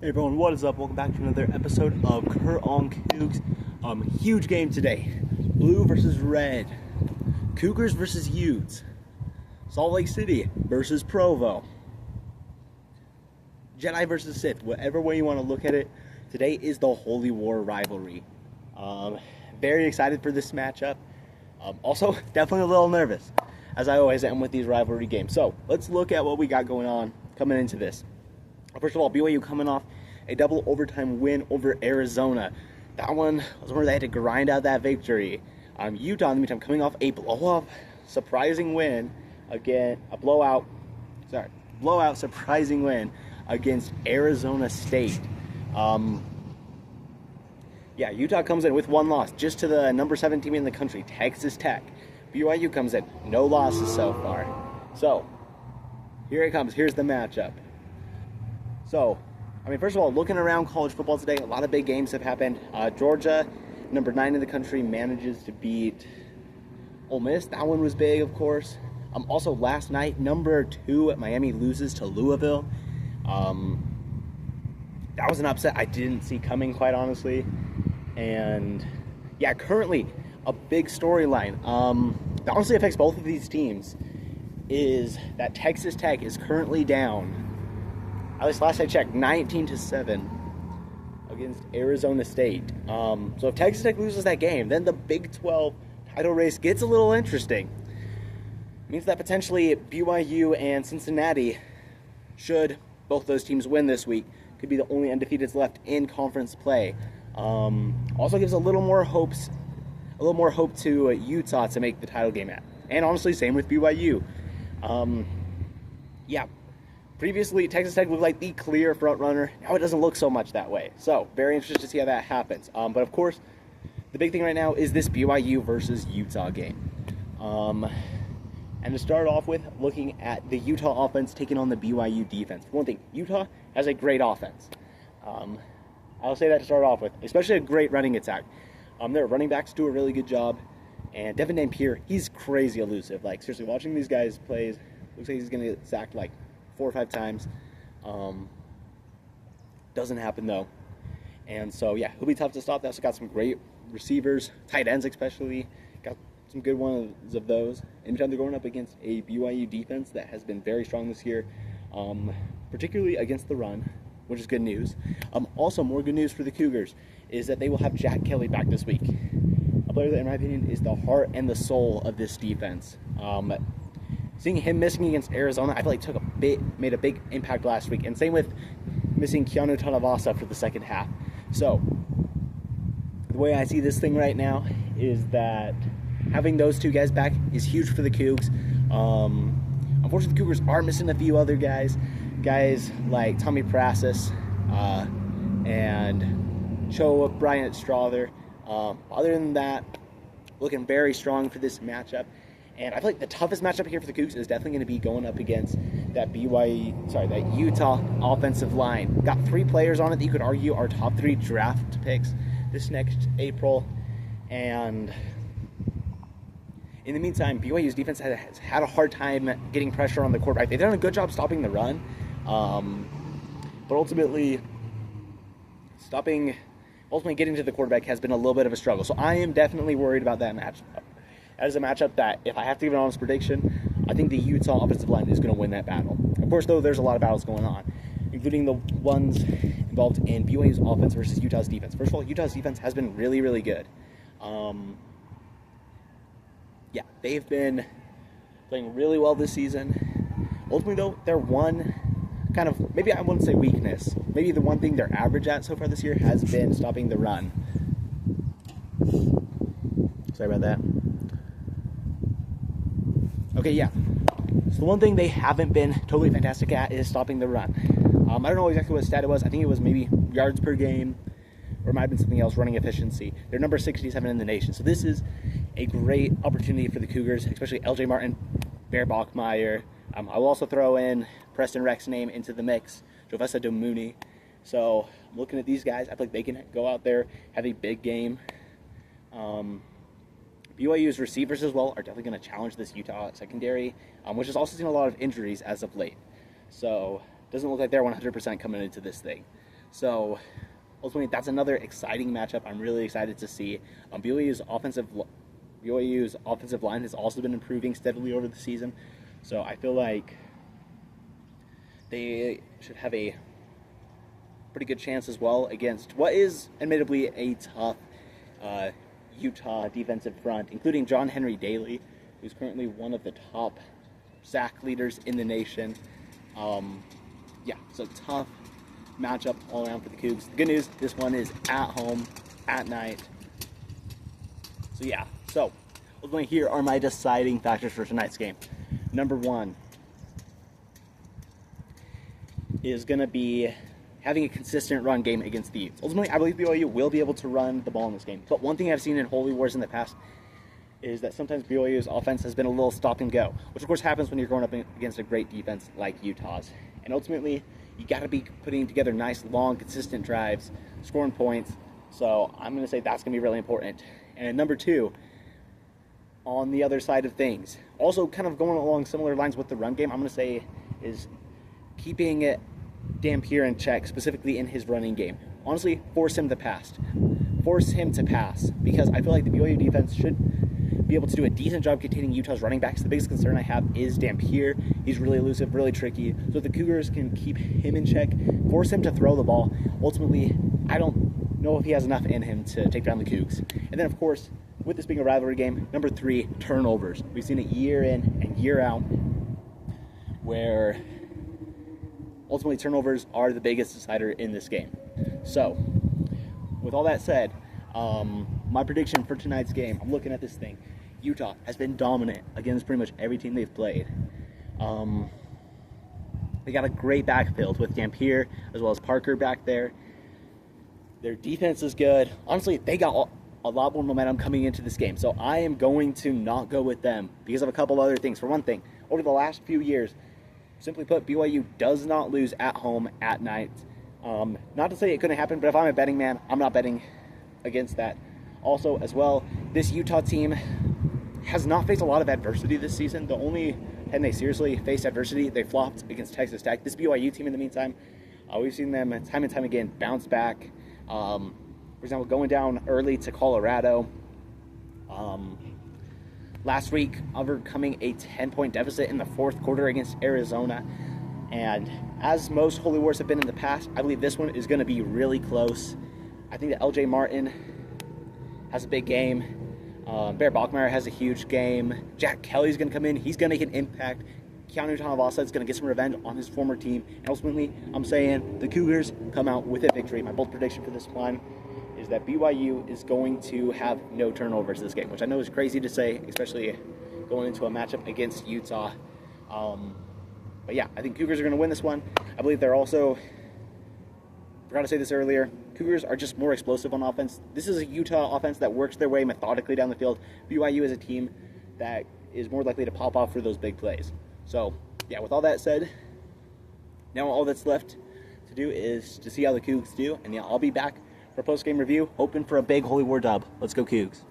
Hey everyone, what is up? Welcome back to another episode of Cougs. Huge game today. Blue versus red. Cougars versus Utes. Salt Lake City versus Provo. Jedi versus Sith. Whatever way you want to look at it, today is the Holy War rivalry. Very excited for this matchup. Also, definitely a little nervous, as I always am with these rivalry games. So, let's look at what we got going on coming into this. First of all, BYU coming off a double overtime win over Arizona. That one was where they had to grind out that victory. Utah, in the meantime, coming off a blowout, surprising win blowout, surprising win against Arizona State. Utah comes in with one loss, just to the number 7 team in the country, Texas Tech. BYU comes in, no losses so far. So, here it comes. Here's the matchup. So, first of all, looking around college football today, a lot of big games have happened. Georgia, number 9 in the country, manages to beat Ole Miss. That one was big, of course. Also, last night, number 2 at Miami loses to Louisville. That was an upset I didn't see coming, quite honestly. And, currently, a big storyline that honestly affects both of these teams is that Texas Tech is currently down, at least last I checked, 19-7 against Arizona State. So if Texas Tech loses that game, then the Big 12 title race gets a little interesting. It means that potentially BYU and Cincinnati, should both those teams win this week, could be the only undefeateds left in conference play. Also gives a little more hope to Utah to make the title game at. And honestly, same with BYU. Previously, Texas Tech looked like the clear front runner. Now it doesn't look so much that way. So, very interested to see how that happens. But of course, the big thing right now is this BYU versus Utah game. And to start off with, looking at the Utah offense taking on the BYU defense. For one thing, Utah has a great offense. I'll say that to start off with, especially a great running attack. Their running backs do a really good job. And Devin Dampier, he's crazy elusive. Like, seriously, watching these guys play, looks like he's going to get sacked like 4 or 5 times. Doesn't happen though. And so, he'll be tough to stop. They also got some great receivers, tight ends especially. Got some good ones of those. Anytime they're going up against a BYU defense that has been very strong this year, particularly against the run, which is good news. Also, more good news for the Cougars is that they will have Jack Kelly back this week. A player that, in my opinion, is the heart and the soul of this defense. Seeing him missing against Arizona, I feel like made a big impact last week. And same with missing Keanu Tanavasa for the second half. So, the way I see this thing right now is that having those 2 guys back is huge for the Cougs. Unfortunately, the Cougars are missing a few other guys. Guys like Tommy Prasis and Cho Bryant Strother. Other than that, looking very strong for this matchup. And I feel like the toughest matchup here for the Cougs is definitely going to be going up against that Utah offensive line. Got 3 players on it that you could argue are top 3 draft picks this next April. And in the meantime, BYU's defense has had a hard time getting pressure on the quarterback. They've done a good job stopping the run. But ultimately getting to the quarterback has been a little bit of a struggle. So I am definitely worried about that matchup. That is a matchup that, if I have to give an honest prediction, I think the Utah offensive line is going to win that battle. Of course, though, there's a lot of battles going on, including the ones involved in BYU's offense versus Utah's defense. First of all, Utah's defense has been really, really good. They've been playing really well this season. Ultimately, though, their one kind of, maybe I wouldn't say weakness, maybe the one thing they're average at so far this year has been stopping the run. Sorry about that. Okay, so the one thing they haven't been totally fantastic at is stopping the run. I don't know exactly what stat it was. I think it was maybe yards per game, or it might have been something else, running efficiency. They're number 67 in the nation. So this is a great opportunity for the Cougars, especially LJ Martin, Bear Bachmeyer. I will also throw in Preston Reck's name into the mix, Jovessa Domooney. So I'm looking at these guys. I feel like they can go out there, have a big game. BYU's receivers as well are definitely going to challenge this Utah secondary, which has also seen a lot of injuries as of late. So it doesn't look like they're 100% coming into this thing. So ultimately, that's another exciting matchup I'm really excited to see. BYU's offensive line has also been improving steadily over the season. So I feel like they should have a pretty good chance as well against what is admittedly a tough Utah defensive front, including John Henry Daly, who's currently one of the top sack leaders in the nation. So tough matchup all around for the Cougs. The good news, this one is at home, at night. So ultimately here are my deciding factors for tonight's game. Number one is going to be having a consistent run game against the Utes. Ultimately, I believe BYU will be able to run the ball in this game. But one thing I've seen in Holy Wars in the past is that sometimes BYU's offense has been a little stop and go, which of course happens when you're going up against a great defense like Utah's. And ultimately, you got to be putting together nice, long, consistent drives, scoring points. So I'm going to say that's going to be really important. And number two, on the other side of things, also kind of going along similar lines with the run game, I'm going to say is keeping Dampier in check, specifically in his running game. Honestly, force him to pass. Force him to pass, because I feel like the BYU defense should be able to do a decent job containing Utah's running backs. The biggest concern I have is Dampier. He's really elusive, really tricky. So if the Cougars can keep him in check, force him to throw the ball, ultimately, I don't know if he has enough in him to take down the Cougs. And then, of course, with this being a rivalry game, number three, turnovers. We've seen it year in and year out where ultimately turnovers are the biggest decider in this game. So, with all that said, my prediction for tonight's game, I'm looking at this thing. Utah has been dominant against pretty much every team they've played. They got a great backfield with Dampier as well as Parker back there. Their defense is good. Honestly, they got a lot more momentum coming into this game. So I am going to not go with them because of a couple other things. For one thing, over the last few years, simply put, BYU does not lose at home at night. Not to say it couldn't happen, but if I'm a betting man, I'm not betting against that. Also, as well, this Utah team has not faced a lot of adversity this season. The only time they seriously faced adversity, they flopped against Texas Tech. This BYU team, in the meantime, we've seen them time and time again bounce back. For example, going down early to Colorado. Last week, overcoming a 10-point deficit in the fourth quarter against Arizona. And as most Holy Wars have been in the past, I believe this one is going to be really close. I think that LJ Martin has a big game. Bear Bachmeier has a huge game. Jack Kelly's going to come in. He's going to make an impact. Keanu Tonavasa is going to get some revenge on his former team. And ultimately, I'm saying the Cougars come out with a victory. My bold prediction for this one is that BYU is going to have no turnovers this game, which I know is crazy to say, especially going into a matchup against Utah. But yeah, I think Cougars are going to win this one. I believe they're also, forgot to say this earlier, Cougars are just more explosive on offense. This is a Utah offense that works their way methodically down the field. BYU is a team that is more likely to pop off for those big plays. So, yeah, with all that said, now all that's left to do is to see how the Cougs do. And yeah, I'll be back for a post-game review, hoping for a big Holy War dub. Let's go Cougs.